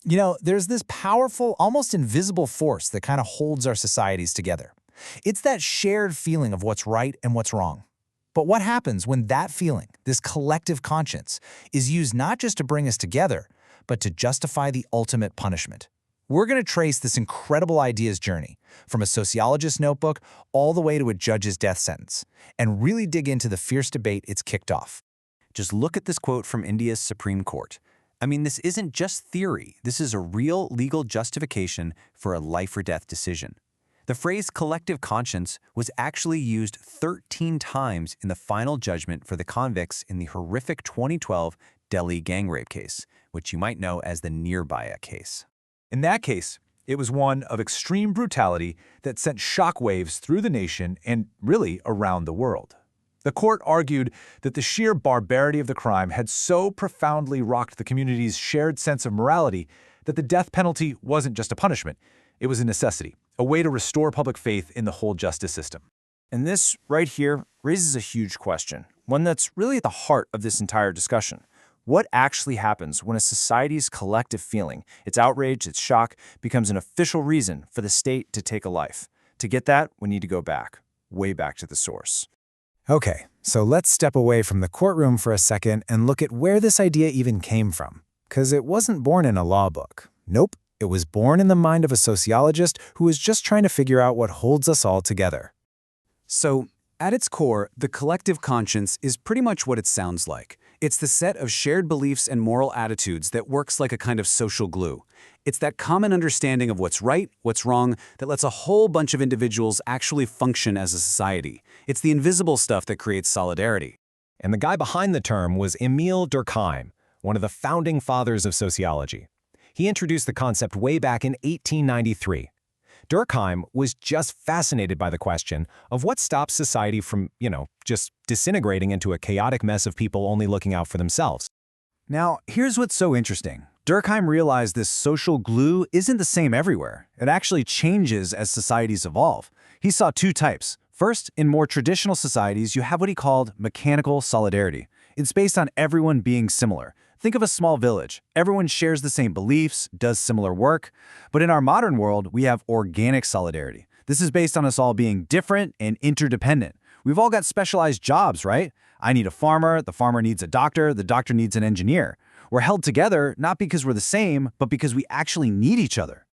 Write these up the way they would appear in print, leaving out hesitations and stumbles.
There's this powerful, almost invisible force that kind of holds our societies together. It's that shared feeling of what's right and what's wrong. But what happens when that feeling, this collective conscience, is used not just to bring us together, but to justify the ultimate punishment? We're going to trace this incredible ideas journey, from a sociologist's notebook all the way to a judge's death sentence, and really dig into the fierce debate it's kicked off. Just look at this quote from India's Supreme Court. I mean, this isn't just theory. This is a real legal justification for a life or death decision. The phrase collective conscience was actually used 13 times in the final judgment for the convicts in the horrific 2012 Delhi gang rape case, which you might know as the Nirbhaya case. In that case, it was one of extreme brutality that sent shockwaves through the nation and really around the world. The court argued that the sheer barbarity of the crime had so profoundly rocked the community's shared sense of morality that the death penalty wasn't just a punishment, it was a necessity, a way to restore public faith in the whole justice system. And this, right here, raises a huge question, one that's really at the heart of this entire discussion. What actually happens when a society's collective feeling, its outrage, its shock, becomes an official reason for the state to take a life? To get that, we need to go back, way back to the source. Okay, so let's step away from the courtroom for a second and look at where this idea even came from. Because it wasn't born in a law book. Nope, it was born in the mind of a sociologist who was just trying to figure out what holds us all together. So, at its core, the collective conscience is pretty much what it sounds like. It's the set of shared beliefs and moral attitudes that works like a kind of social glue. It's that common understanding of what's right, what's wrong, that lets a whole bunch of individuals actually function as a society. It's the invisible stuff that creates solidarity. And the guy behind the term was Emil Durkheim, one of the founding fathers of sociology. He introduced the concept way back in 1893. Durkheim was just fascinated by the question of what stops society from, just disintegrating into a chaotic mess of people only looking out for themselves. Now, here's what's so interesting. Durkheim realized this social glue isn't the same everywhere. It actually changes as societies evolve. He saw two types. First, in more traditional societies, you have what he called mechanical solidarity. It's based on everyone being similar. Think of a small village. Everyone shares the same beliefs, does similar work. But in our modern world, we have organic solidarity. This is based on us all being different and interdependent. We've all got specialized jobs, right? I need a farmer, the farmer needs a doctor, the doctor needs an engineer. We're held together not because we're the same, but because we actually need each other.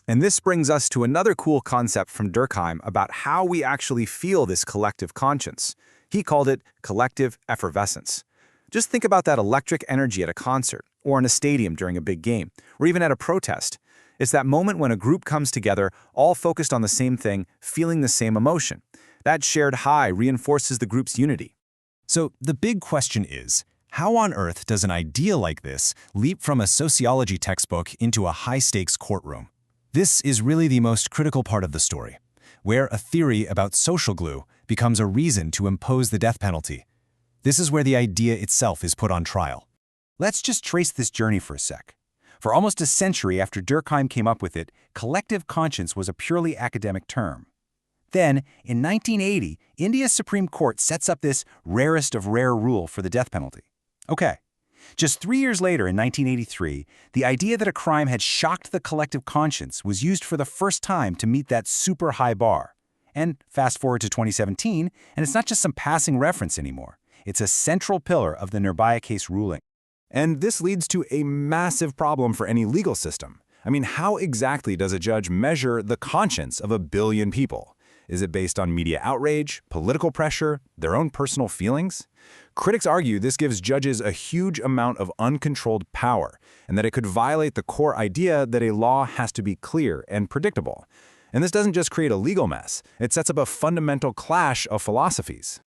And this brings us to another cool concept from Durkheim about how we actually feel this collective conscience. He called it collective effervescence. Just think about that electric energy at a concert, or in a stadium during a big game, or even at a protest. It's that moment when a group comes together, all focused on the same thing, feeling the same emotion. That shared high reinforces the group's unity. So the big question is, how on earth does an idea like this leap from a sociology textbook into a high-stakes courtroom? This is really the most critical part of the story, where a theory about social glue becomes a reason to impose the death penalty. This is where the idea itself is put on trial. Let's just trace this journey for a sec. For almost a century after Durkheim came up with it, collective conscience was a purely academic term. Then, in 1980, India's Supreme Court sets up this rarest of rare rule for the death penalty. Okay, just 3 years later in 1983, the idea that a crime had shocked the collective conscience was used for the first time to meet that super high bar. And fast forward to 2017, and it's not just some passing reference anymore. It's a central pillar of the Nirbhaya case ruling. And this leads to a massive problem for any legal system. I mean, how exactly does a judge measure the conscience of a billion people? Is it based on media outrage, political pressure, their own personal feelings? Critics argue this gives judges a huge amount of uncontrolled power, and that it could violate the core idea that a law has to be clear and predictable. And this doesn't just create a legal mess, it sets up a fundamental clash of philosophies.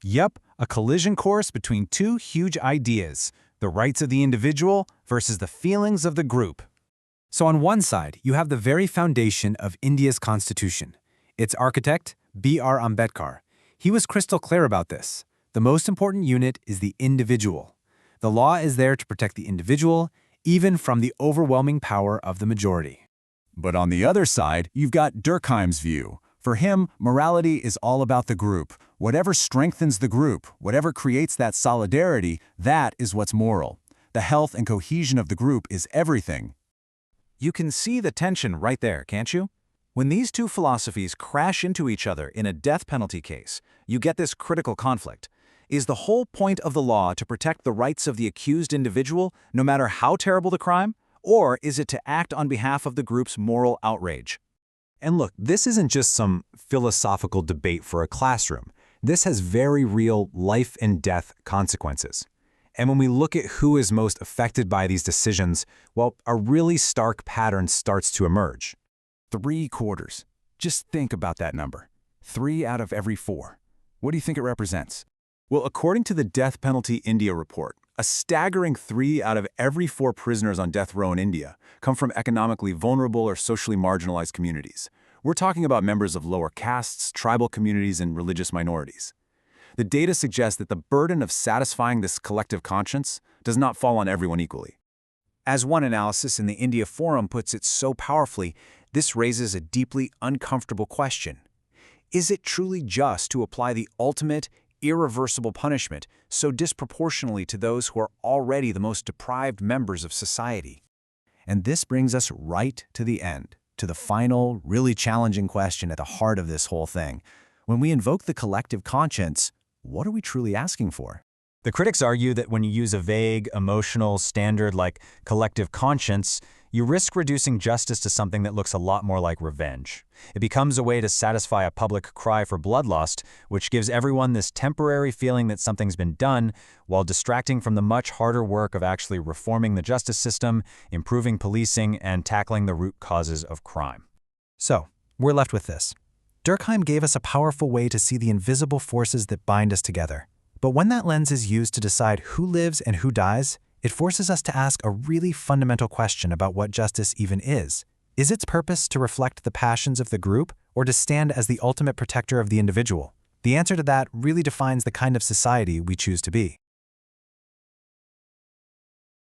Yep, a collision course between two huge ideas, the rights of the individual versus the feelings of the group. So on one side, you have the very foundation of India's constitution. Its architect, B.R. Ambedkar. He was crystal clear about this. The most important unit is the individual. The law is there to protect the individual, even from the overwhelming power of the majority. But on the other side, you've got Durkheim's view. For him, morality is all about the group. Whatever strengthens the group, whatever creates that solidarity, that is what's moral. The health and cohesion of the group is everything. You can see the tension right there, can't you? When these two philosophies crash into each other in a death penalty case, you get this critical conflict. Is the whole point of the law to protect the rights of the accused individual, no matter how terrible the crime? Or is it to act on behalf of the group's moral outrage? And look, this isn't just some philosophical debate for a classroom. This has very real life and death consequences. And when we look at who is most affected by these decisions, well, a really stark pattern starts to emerge. 3/4. Just think about that number. 3 out of every 4. What do you think it represents? Well, according to the Death Penalty India report, a staggering 3 out of every 4 prisoners on death row in India come from economically vulnerable or socially marginalized communities. We're talking about members of lower castes, tribal communities, and religious minorities. The data suggests that the burden of satisfying this collective conscience does not fall on everyone equally. As one analysis in the India Forum puts it so powerfully, this raises a deeply uncomfortable question. Is it truly just to apply the ultimate, irreversible punishment so disproportionately to those who are already the most deprived members of society? And this brings us right to the end, to the final, really challenging question at the heart of this whole thing. When we invoke the collective conscience, what are we truly asking for? The critics argue that when you use a vague, emotional standard like collective conscience, you risk reducing justice to something that looks a lot more like revenge. It becomes a way to satisfy a public cry for bloodlust, which gives everyone this temporary feeling that something's been done, while distracting from the much harder work of actually reforming the justice system, improving policing, and tackling the root causes of crime. So, we're left with this. Durkheim gave us a powerful way to see the invisible forces that bind us together. But when that lens is used to decide who lives and who dies, it forces us to ask a really fundamental question about what justice even is. Is its purpose to reflect the passions of the group or to stand as the ultimate protector of the individual? The answer to that really defines the kind of society we choose to be.